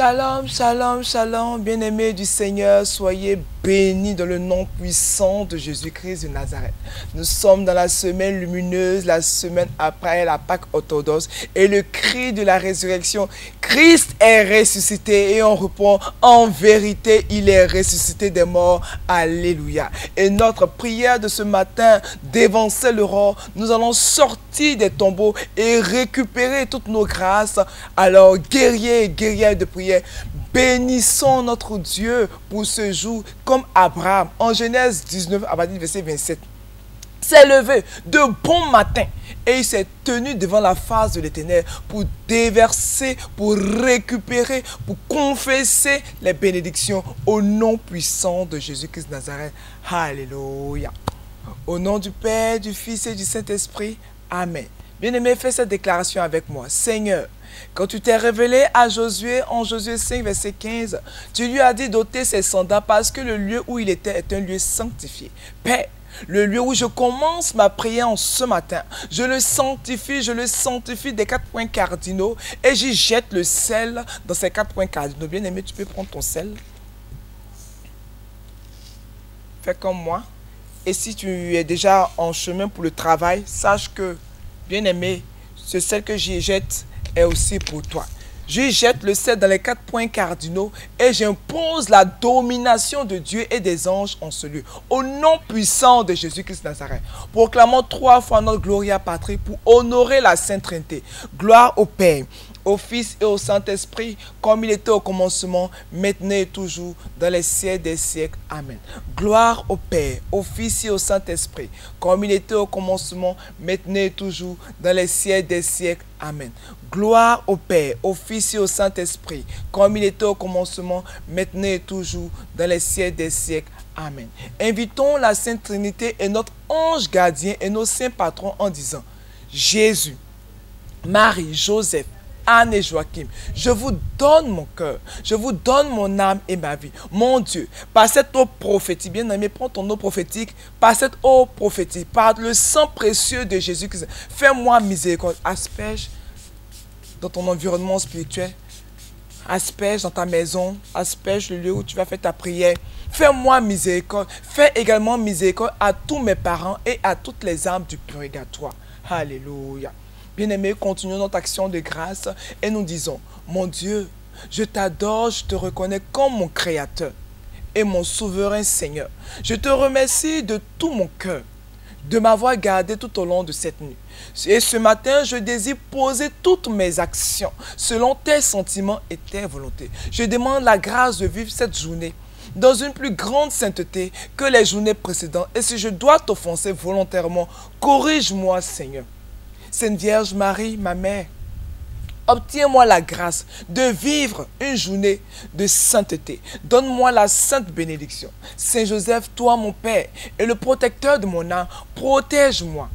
Shalom, shalom, shalom, bien-aimés du Seigneur, soyez bénis dans le nom puissant de Jésus-Christ de Nazareth. Nous sommes dans la semaine lumineuse, la semaine après la Pâque orthodoxe et le cri de la résurrection. Christ est ressuscité et on répond en vérité, il est ressuscité des morts. Alléluia. Et notre prière de ce matin, d'évancer l'aurore, nous allons sortir des tombeaux et récupérer toutes nos grâces. Alors, guerriers et guerrières de prière, bénissons notre Dieu pour ce jour comme Abraham. En Genèse 19, à partir du verset 27, s'est levé de bon matin et il s'est tenu devant la face de l'Éternel pour déverser, pour récupérer, pour confesser les bénédictions au nom puissant de Jésus-Christ de Nazareth. Alléluia. Au nom du Père, du Fils et du Saint-Esprit. Amen. Bien-aimé, fais cette déclaration avec moi. Seigneur, quand tu t'es révélé à Josué, en Josué 5, verset 15, tu lui as dit d'ôter ses sandales parce que le lieu où il était est un lieu sanctifié. Père, le lieu où je commence ma prière en ce matin, je le sanctifie des 4 points cardinaux et j'y jette le sel dans ces 4 points cardinaux. Bien-aimé, tu peux prendre ton sel. Fais comme moi. Et si tu es déjà en chemin pour le travail, sache que, bien-aimé, ce sel que j'y jette est aussi pour toi. Je jette le sel dans les 4 points cardinaux et j'impose la domination de Dieu et des anges en ce lieu. Au nom puissant de Jésus-Christ de Nazareth, proclamons 3 fois notre Gloria Patri pour honorer la Sainte Trinité. Gloire au Père, au Fils et au Saint-Esprit, comme il était au commencement, maintenant et toujours, dans les siècles des siècles. Amen. Gloire au Père, au Fils et au Saint-Esprit, comme il était au commencement, maintenant et toujours, dans les siècles des siècles. Amen. Gloire au Père, au Fils et au Saint-Esprit, comme il était au commencement, maintenant et toujours, dans les siècles des siècles. Amen. Invitons la Sainte Trinité et notre ange gardien et nos saints patrons en disant: Jésus, Marie, Joseph, Anne et Joachim, je vous donne mon cœur, je vous donne mon âme et ma vie. Mon Dieu, par cette eau prophétique, bien aimé, prends ton eau prophétique, par cette eau prophétique, par le sang précieux de Jésus-Christ, fais-moi miséricorde. Asperge dans ton environnement spirituel, asperge dans ta maison, asperge le lieu où tu vas faire ta prière. Fais-moi miséricorde. Fais également miséricorde à tous mes parents et à toutes les âmes du purgatoire. Alléluia. Bien-aimés, continuons notre action de grâce et nous disons: mon Dieu, je t'adore, je te reconnais comme mon Créateur et mon souverain Seigneur. Je te remercie de tout mon cœur de m'avoir gardé tout au long de cette nuit. Et ce matin, je désire poser toutes mes actions selon tes sentiments et tes volontés. Je demande la grâce de vivre cette journée dans une plus grande sainteté que les journées précédentes. Et si je dois t'offenser volontairement, corrige-moi, Seigneur. Sainte Vierge Marie, ma mère, obtiens-moi la grâce de vivre une journée de sainteté. Donne-moi la sainte bénédiction. Saint Joseph, toi mon Père et le protecteur de mon âme, protège-moi.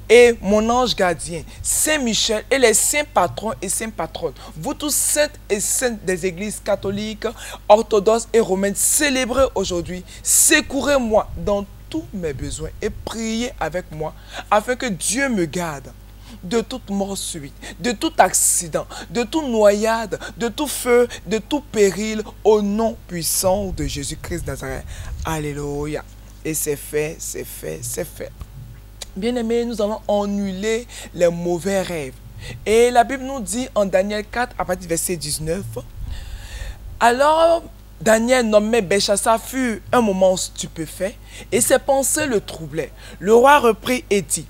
Et mon ange gardien, Saint Michel et les saints patrons et saintes patronnes, vous tous saintes et saintes des églises catholiques, orthodoxes et romaines, célébrez aujourd'hui, secourez-moi dans tous mes besoins et priez avec moi afin que Dieu me garde de toute mort subite, de tout accident, de toute noyade, de tout feu, de tout péril, au nom puissant de Jésus-Christ de Nazareth. Alléluia. Et c'est fait, c'est fait, c'est fait. Bien-aimés, nous allons annuler les mauvais rêves. Et la Bible nous dit en Daniel 4, à partir du verset 19, alors Daniel, nommé Belchassar, fut un moment stupéfait et ses pensées le troublaient. Le roi reprit et dit: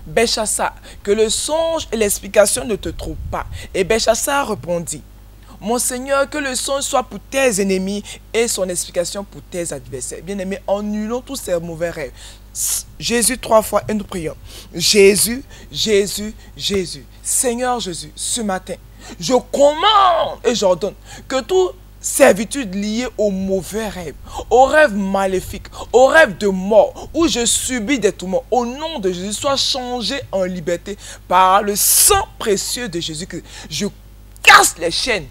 Belchassar, que le songe et l'explication ne te troublent pas. Et Belchassar répondit: Mon Seigneur, que le songe soit pour tes ennemis et son explication pour tes adversaires. Bien-aimés, annulons tous ces mauvais rêves. Jésus 3 fois et nous prions. Jésus, Jésus, Jésus. Seigneur Jésus, ce matin, je commande et j'ordonne que toute servitude liée aux mauvais rêves, aux rêves maléfiques, aux rêves de mort, où je subis des tourments, au nom de Jésus, soit changé en liberté par le sang précieux de Jésus-Christ. Je casse les chaînes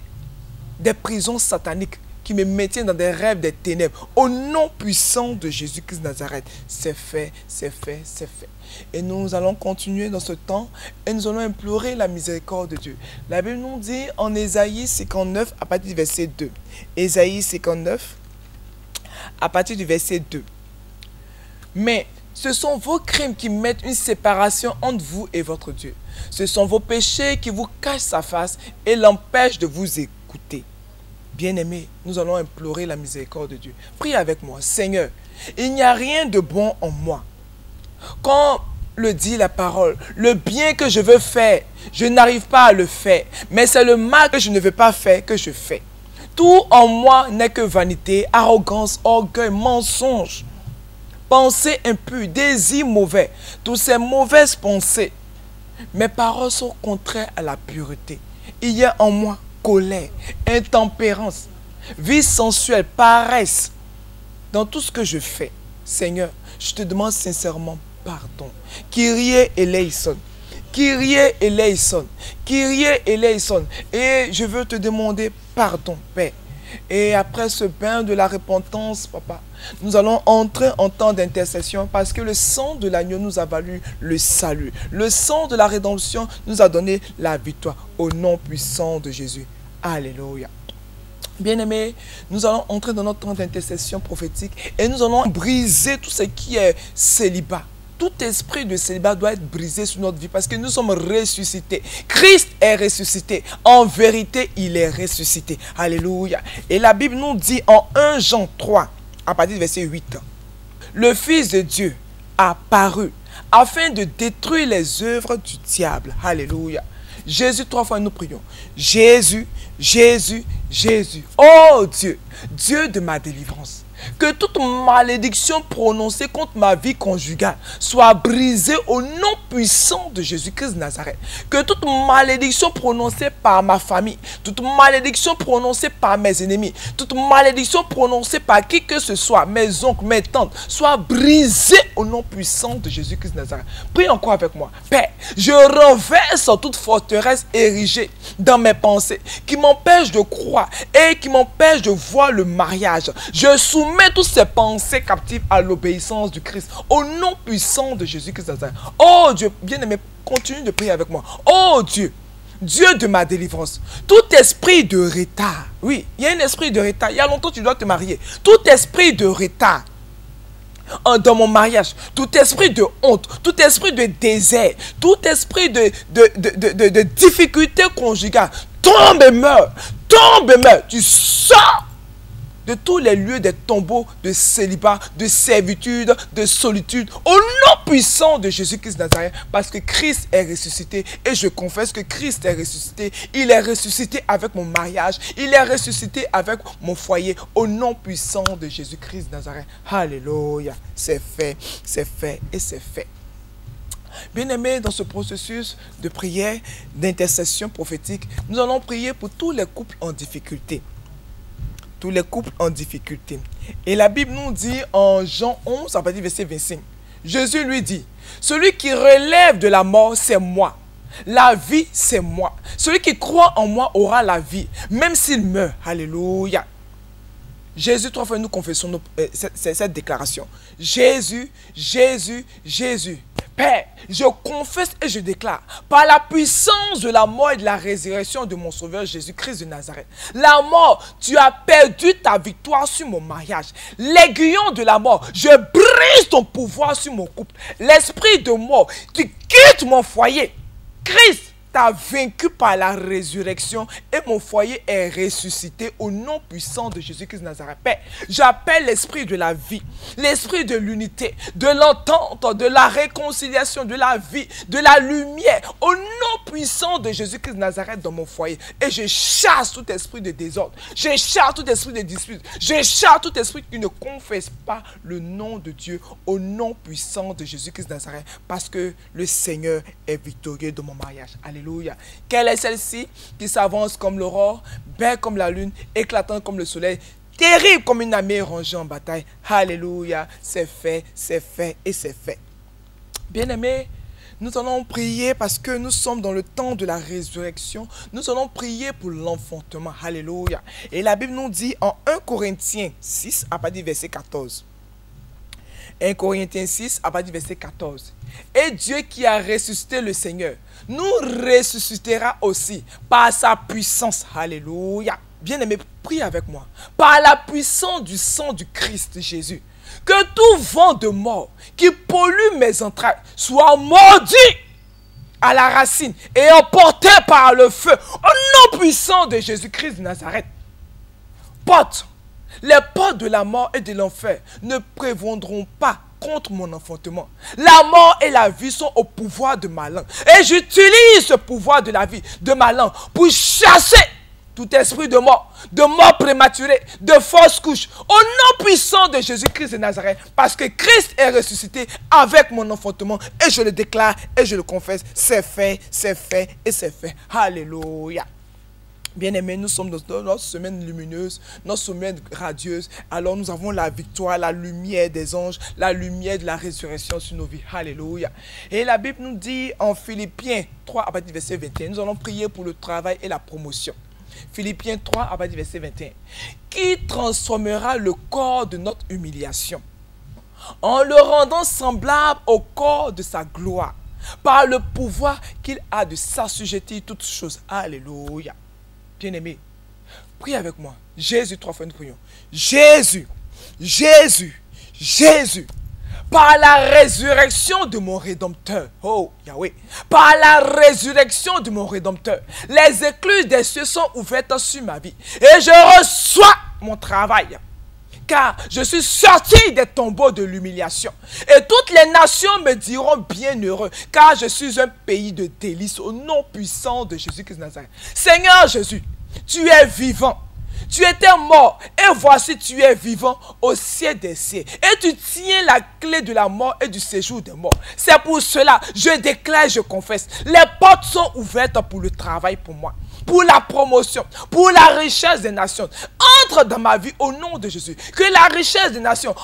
des prisons sataniques qui me maintiennent dans des rêves des ténèbres. Au nom puissant de Jésus-Christ de Nazareth, c'est fait, c'est fait, c'est fait. Et nous allons continuer dans ce temps et nous allons implorer la miséricorde de Dieu. La Bible nous dit en Ésaïe 59 à partir du verset 2. Ésaïe 59 à partir du verset 2. Mais ce sont vos crimes qui mettent une séparation entre vous et votre Dieu. Ce sont vos péchés qui vous cachent sa face et l'empêchent de vous écouter. Bien-aimés, nous allons implorer la miséricorde de Dieu. Priez avec moi. Seigneur, il n'y a rien de bon en moi. Quand le dit la parole, le bien que je veux faire, je n'arrive pas à le faire. Mais c'est le mal que je ne veux pas faire que je fais. Tout en moi n'est que vanité, arrogance, orgueil, mensonge, pensées impures, désirs mauvais. Toutes ces mauvaises pensées, mes paroles sont contraires à la pureté. Il y a en moi colère, intempérance, vie sensuelle, paresse. Dans tout ce que je fais, Seigneur, je te demande sincèrement pardon. Kyrie eleison. Kyrie eleison. Kyrie eleison. Et je veux te demander pardon, Père. Et après ce bain de la repentance, Papa, nous allons entrer en temps d'intercession parce que le sang de l'agneau nous a valu le salut. Le sang de la rédemption nous a donné la victoire au nom puissant de Jésus. Alléluia. Bien-aimés, nous allons entrer dans notre temps d'intercession prophétique et nous allons briser tout ce qui est célibat. Tout esprit de célibat doit être brisé sur notre vie parce que nous sommes ressuscités. Christ est ressuscité. En vérité, il est ressuscité. Alléluia. Et la Bible nous dit en 1 Jean 3, à partir du verset 8, le Fils de Dieu a paru afin de détruire les œuvres du diable. Alléluia. Jésus, 3 fois nous prions. Jésus, Jésus, Jésus. Oh Dieu, Dieu de ma délivrance. Que toute malédiction prononcée contre ma vie conjugale soit brisée au nom puissant de Jésus-Christ de Nazareth. Que toute malédiction prononcée par ma famille, toute malédiction prononcée par mes ennemis, toute malédiction prononcée par qui que ce soit, mes oncles, mes tantes, soit brisée au nom puissant de Jésus-Christ de Nazareth. Prie encore avec moi. Père, je renverse toute forteresse érigée dans mes pensées qui m'empêche de croire et qui m'empêche de voir le mariage. Je soumets toutes ces pensées captives à l'obéissance du Christ au nom puissant de Jésus-Christ. Oh Dieu, bien-aimé, continue de prier avec moi. Oh Dieu, Dieu de ma délivrance, tout esprit de retard, oui, il y a un esprit de retard, il y a longtemps tu dois te marier, tout esprit de retard dans mon mariage, tout esprit de honte, tout esprit de désert, tout esprit de difficulté conjugale, tombe et meurs, tu sors de tous les lieux des tombeaux de célibat, de servitude, de solitude, au nom puissant de Jésus-Christ de Nazareth, parce que Christ est ressuscité, et je confesse que Christ est ressuscité, il est ressuscité avec mon mariage, il est ressuscité avec mon foyer, au nom puissant de Jésus-Christ de Nazareth. Alléluia, c'est fait et c'est fait. Bien-aimés, dans ce processus de prière, d'intercession prophétique, nous allons prier pour tous les couples en difficulté. Tous les couples en difficulté. Et la Bible nous dit en Jean 11, à partir du verset 25, Jésus lui dit, celui qui relève de la mort, c'est moi. La vie, c'est moi. Celui qui croit en moi aura la vie, même s'il meurt. Alléluia. Jésus, 3 fois, nous confessons cette déclaration. Jésus, Jésus, Jésus. Père, je confesse et je déclare, par la puissance de la mort et de la résurrection de mon Sauveur Jésus-Christ de Nazareth, la mort, tu as perdu ta victoire sur mon mariage. L'aiguillon de la mort, je brise ton pouvoir sur mon couple. L'esprit de mort, tu quittes mon foyer. Christ t'a vaincu par la résurrection et mon foyer est ressuscité au nom puissant de Jésus-Christ de Nazareth. Père, j'appelle l'esprit de la vie, l'esprit de l'unité, de l'entente, de la réconciliation, de la vie, de la lumière, au nom puissant de Jésus-Christ de Nazareth dans mon foyer. Et je chasse tout esprit de désordre, je chasse tout esprit de dispute, je chasse tout esprit qui ne confesse pas le nom de Dieu au nom puissant de Jésus-Christ de Nazareth, parce que le Seigneur est victorieux dans mon mariage. Alléluia. Quelle est celle-ci qui s'avance comme l'aurore, belle comme la lune, éclatante comme le soleil, terrible comme une armée rangée en bataille. Alléluia, c'est fait et c'est fait. Bien-aimés, Nous allons prier parce que nous sommes dans le temps de la résurrection. Nous allons prier pour l'enfantement. Alléluia. Et la Bible nous dit en 1 Corinthiens 6, à partir du verset 14. 1 Corinthiens 6, à partir du verset 14. Et Dieu qui a ressuscité le Seigneur, nous ressuscitera aussi par sa puissance. Alléluia. Bien-aimé, prie avec moi. Par la puissance du sang du Christ Jésus, que tout vent de mort qui pollue mes entrailles soit maudit à la racine et emporté par le feu au nom puissant de Jésus-Christ de Nazareth. Les portes de la mort et de l'enfer ne prévaudront pas contre mon enfantement. La mort et la vie sont au pouvoir de ma langue. Et j'utilise ce pouvoir de la vie, de ma langue, pour chasser tout esprit de mort prématurée, de fausse couche, au nom puissant de Jésus-Christ de Nazareth, parce que Christ est ressuscité avec mon enfantement, et je le déclare et je le confesse, c'est fait, c'est fait et c'est fait. Alléluia. Bien-aimés, nous sommes dans notre semaine lumineuse, notre semaine radieuse. Alors nous avons la victoire, la lumière des anges, la lumière de la résurrection sur nos vies. Alléluia. Et la Bible nous dit en Philippiens 3, à partir du verset 21, nous allons prier pour le travail et la promotion. Philippiens 3, à partir du verset 21. Qui transformera le corps de notre humiliation en le rendant semblable au corps de sa gloire, par le pouvoir qu'il a de s'assujettir toutes choses. Alléluia. Bien-aimé, prie avec moi. Jésus, 3 fois nous prions. Jésus, Jésus, Jésus, par la résurrection de mon Rédempteur. Oh, Yahweh. Par la résurrection de mon Rédempteur. Les écluses des cieux sont ouvertes sur ma vie. Et je reçois mon travail. Car je suis sorti des tombeaux de l'humiliation. Et toutes les nations me diront bienheureux. Car je suis un pays de délices au nom puissant de Jésus-Christ de Nazareth. Seigneur Jésus, tu es vivant. Tu étais mort et voici tu es vivant au ciel des cieux. Et tu tiens la clé de la mort et du séjour des morts. C'est pour cela, je déclare, je confesse, les portes sont ouvertes pour le travail pour moi, pour la promotion, pour la richesse des nations. Entre dans ma vie au nom de Jésus. Que la richesse des nations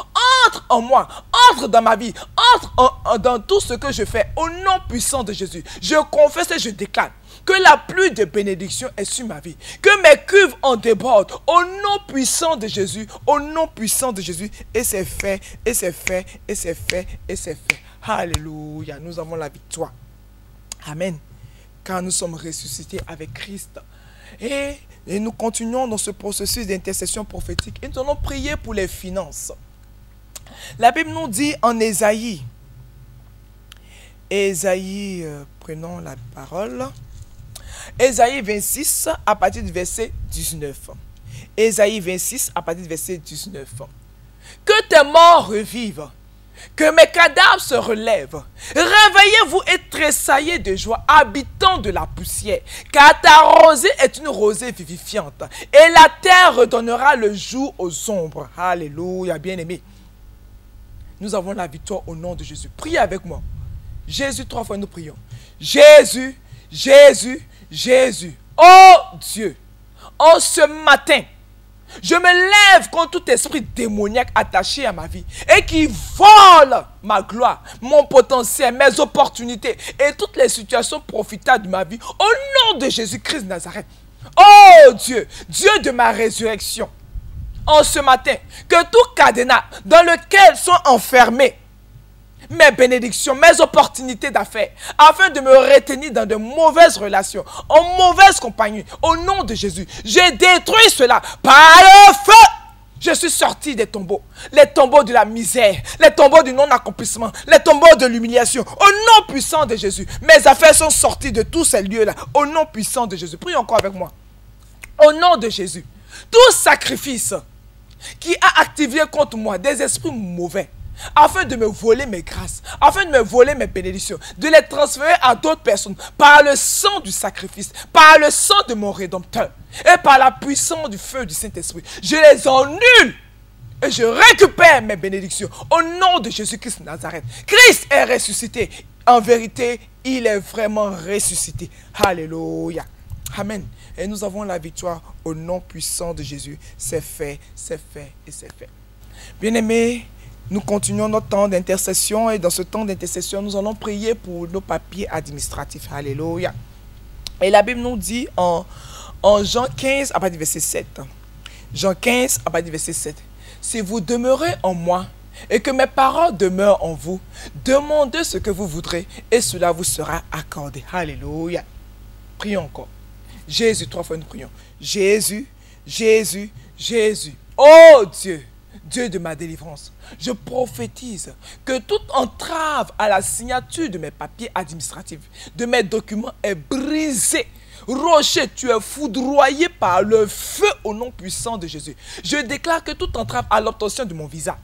entre en moi, entre dans ma vie, entre dans tout ce que je fais au nom puissant de Jésus. Je confesse et je déclare que la pluie de bénédiction est sur ma vie. Que mes cuves en débordent au nom puissant de Jésus. Au nom puissant de Jésus. Et c'est fait, et c'est fait, et c'est fait, et c'est fait. Alléluia. Nous avons la victoire. Amen. Car nous sommes ressuscités avec Christ. Et nous continuons dans ce processus d'intercession prophétique. Et nous allons prier pour les finances. La Bible nous dit en Ésaïe. Ésaïe, prenons la parole. Ésaïe 26 à partir du verset 19. Ésaïe 26 à partir du verset 19. Que tes morts revivent, que mes cadavres se relèvent. Réveillez-vous et tressaillez de joie, habitants de la poussière, car ta rosée est une rosée vivifiante, et la terre redonnera le jour aux ombres. Alléluia, bien-aimés. Nous avons la victoire au nom de Jésus. Priez avec moi. Jésus, 3 fois nous prions. Jésus, Jésus, Jésus. Oh Dieu, en ce matin, je me lève contre tout esprit démoniaque attaché à ma vie et qui vole ma gloire, mon potentiel, mes opportunités et toutes les situations profitables de ma vie au nom de Jésus-Christ de Nazareth. Oh Dieu, Dieu de ma résurrection, en ce matin, que tout cadenas dans lequel sont enfermés mes bénédictions, mes opportunités d'affaires, afin de me retenir dans de mauvaises relations, en mauvaise compagnie, au nom de Jésus, j'ai détruit cela par le feu. Je suis sorti des tombeaux, les tombeaux de la misère, les tombeaux du non-accomplissement, les tombeaux de l'humiliation, au nom puissant de Jésus. Mes affaires sont sorties de tous ces lieux-là, au nom puissant de Jésus. Prie encore avec moi. Au nom de Jésus, tout sacrifice qui a activé contre moi des esprits mauvais, afin de me voler mes grâces, afin de me voler mes bénédictions, de les transférer à d'autres personnes par le sang du sacrifice, par le sang de mon Rédempteur et par la puissance du feu du Saint-Esprit. Je les annule et je récupère mes bénédictions au nom de Jésus-Christ de Nazareth. Christ est ressuscité. En vérité, il est vraiment ressuscité. Alléluia. Amen. Et nous avons la victoire au nom puissant de Jésus. C'est fait et c'est fait. Bien-aimés, Nous continuons notre temps d'intercession et dans ce temps d'intercession, nous allons prier pour nos papiers administratifs. Alléluia. Et la Bible nous dit en Jean 15, à partir du verset 7. Jean 15, à partir du verset 7. Si vous demeurez en moi et que mes paroles demeurent en vous, demandez ce que vous voudrez et cela vous sera accordé. Alléluia. Prions encore. Jésus, 3 fois nous prions. Jésus, Jésus, Jésus. Oh Dieu, Dieu de ma délivrance, je prophétise que toute entrave à la signature de mes papiers administratifs, de mes documents est brisée. Rocher, tu es foudroyé par le feu au nom puissant de Jésus. Je déclare que toute entrave à l'obtention de mon visa,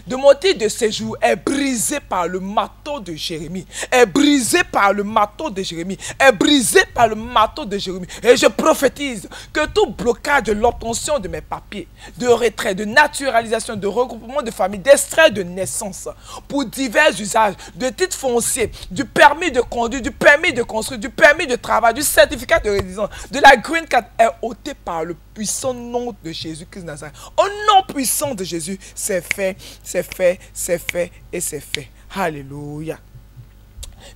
de mon titre de séjour est brisé par le marteau de Jérémie, est brisé par le marteau de Jérémie, est brisé par le marteau de Jérémie. Et je prophétise que tout blocage de l'obtention de mes papiers, de retrait, de naturalisation, de regroupement de famille, d'extrait de naissance, pour divers usages, de titres fonciers, du permis de conduire, du permis de construire, du permis de travail, du certificat de résidence, de la green card est ôté par le puissant nom de Jésus-Christ de Nazareth. Au nom puissant de Jésus, c'est fait. C'est fait, c'est fait et c'est fait. Alléluia.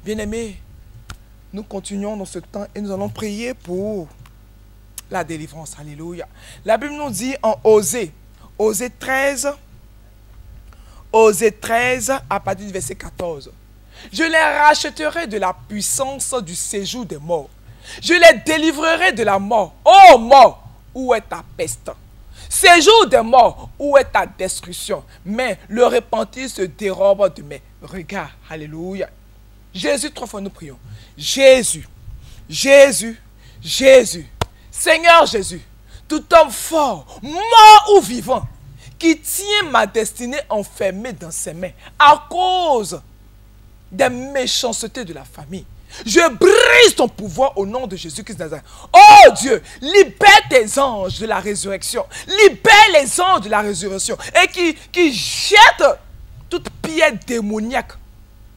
Bien-aimés, nous continuons dans ce temps et nous allons prier pour la délivrance. Alléluia. La Bible nous dit en Osée 13 à partir du verset 14. Je les racheterai de la puissance du séjour des morts. Je les délivrerai de la mort. Ô mort, où est ta peste? Séjour des morts, où est ta destruction? Mais le repentir se dérobe de mes regards. Alléluia. Jésus, 3 fois nous prions. Jésus, Jésus, Jésus. Seigneur Jésus, tout homme fort, mort ou vivant, qui tient ma destinée enfermée dans ses mains à cause des méchancetés de la famille. Je brise ton pouvoir au nom de Jésus-Christ de Nazareth. Oh Dieu, libère tes anges de la résurrection. Libère les anges de la résurrection. Et qui jettent toute pierre démoniaque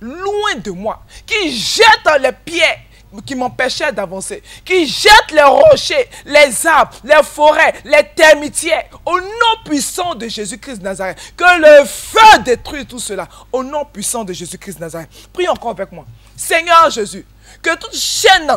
loin de moi. Qui jettent les pierres qui m'empêchaient d'avancer. Qui jettent les rochers, les arbres, les forêts, les termitières. Au nom puissant de Jésus-Christ de Nazareth. Que le feu détruise tout cela. Au nom puissant de Jésus-Christ de Nazareth. Prie encore avec moi. Seigneur Jésus, que toute chaîne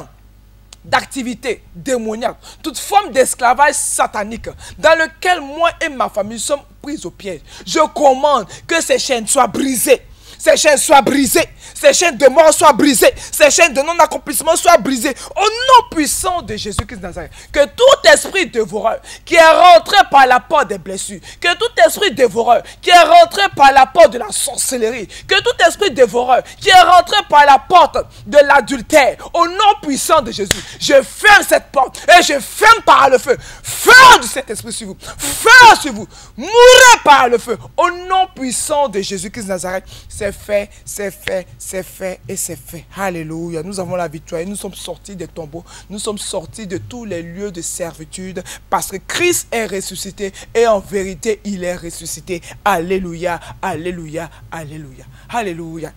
d'activité démoniaque, toute forme d'esclavage satanique dans lequel moi et ma famille sommes pris au piège, je commande que ces chaînes soient brisées. Ces chaînes soient brisées. Ces chaînes de mort soient brisées. Ces chaînes de non-accomplissement soient brisées. Au nom puissant de Jésus-Christ de Nazareth. Que tout esprit dévoreur qui est rentré par la porte des blessures, que tout esprit dévoreur qui est rentré par la porte de la sorcellerie, que tout esprit dévoreur qui est rentré par la porte de l'adultère, au nom puissant de Jésus, je ferme cette porte et je ferme par le feu. Feu de cet esprit sur vous. Feu sur vous. Mourrez par le feu. Au nom puissant de Jésus-Christ de Nazareth. C'est fait, c'est fait, c'est fait et c'est fait. Alléluia. Nous avons la victoire. Nous sommes sortis des tombeaux. Nous sommes sortis de tous les lieux de servitude parce que Christ est ressuscité et en vérité, il est ressuscité. Alléluia, alléluia, alléluia, alléluia.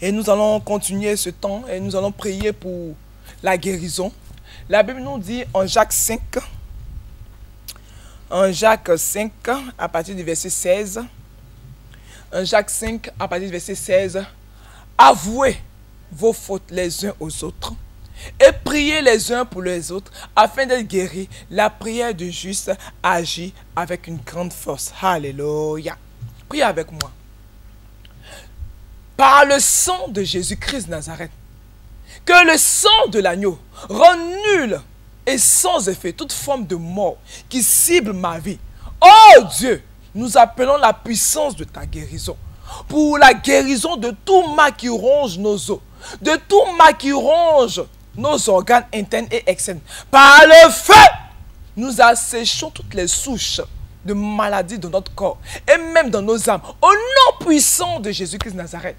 Et nous allons continuer ce temps et nous allons prier pour la guérison. La Bible nous dit en Jacques 5, à partir du verset 16, en Jacques 5, à partir du verset 16, avouez vos fautes les uns aux autres et priez les uns pour les autres afin d'être guéris. La prière du juste agit avec une grande force. Alléluia. Priez avec moi. Par le sang de Jésus-Christ de Nazareth, que le sang de l'agneau rend nul et sans effet toute forme de mort qui cible ma vie. Oh Dieu, nous appelons la puissance de ta guérison pour la guérison de tout mal qui ronge nos os, de tout mal qui ronge nos organes internes et externes. Par le feu, nous asséchons toutes les souches de maladies de notre corps et même dans nos âmes. Au nom puissant de Jésus-Christ de Nazareth,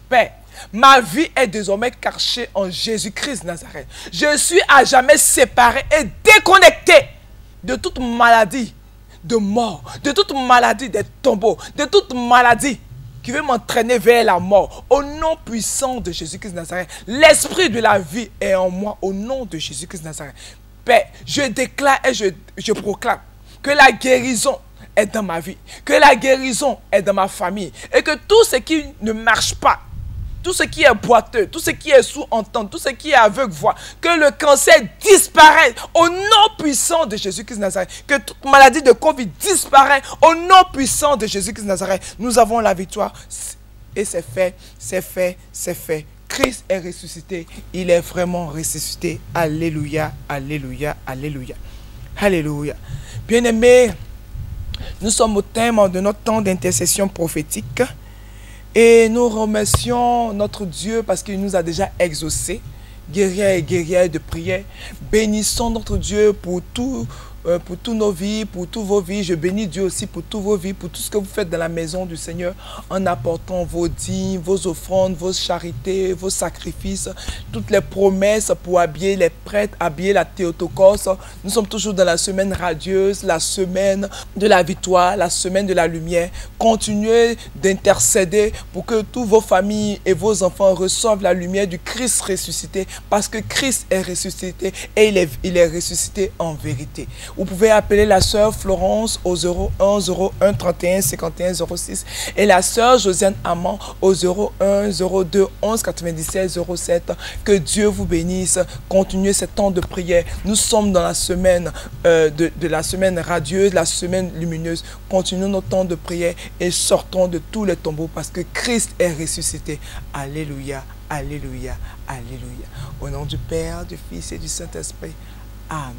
Père, ma vie est désormais cachée en Jésus-Christ de Nazareth. Je suis à jamais séparé et déconnecté de toute maladie de mort, de toute maladie des tombeaux, de toute maladie qui veut m'entraîner vers la mort. Au nom puissant de Jésus-Christ de Nazareth, l'esprit de la vie est en moi au nom de Jésus-Christ de Nazareth. Père, je déclare et je proclame que la guérison est dans ma vie, que la guérison est dans ma famille et que tout ce qui ne marche pas, tout ce qui est boiteux, tout ce qui est sous-entente, tout ce qui est aveugle voix, que le cancer disparaisse au nom puissant de Jésus-Christ de Nazareth, que toute maladie de Covid disparaisse au nom puissant de Jésus-Christ de Nazareth. Nous avons la victoire et c'est fait, c'est fait, c'est fait. Christ est ressuscité, il est vraiment ressuscité. Alléluia, alléluia, alléluia, alléluia. Bien-aimés, nous sommes au thème de notre temps d'intercession prophétique. Et nous remercions notre Dieu parce qu'il nous a déjà exaucés, guerriers et guerrières de prière. Bénissons notre Dieu pour toutes nos vies, pour toutes vos vies. Je bénis Dieu aussi pour toutes vos vies, pour tout ce que vous faites dans la maison du Seigneur, en apportant vos dîmes, vos offrandes, vos charités, vos sacrifices, toutes les promesses pour habiller les prêtres, habiller la Théotokos. Nous sommes toujours dans la semaine radieuse, la semaine de la victoire, la semaine de la lumière. Continuez d'intercéder pour que toutes vos familles et vos enfants reçoivent la lumière du Christ ressuscité, parce que Christ est ressuscité et il est ressuscité en vérité. Vous pouvez appeler la sœur Florence au 01 01 31 51 06 et la sœur Josiane Amand au 01 02 11 97 07. Que Dieu vous bénisse. Continuez ce temps de prière. Nous sommes dans la semaine de la semaine radieuse, la semaine lumineuse. Continuons notre temps de prière et sortons de tous les tombeaux parce que Christ est ressuscité. Alléluia, alléluia, alléluia. Au nom du Père, du Fils et du Saint-Esprit. Amen.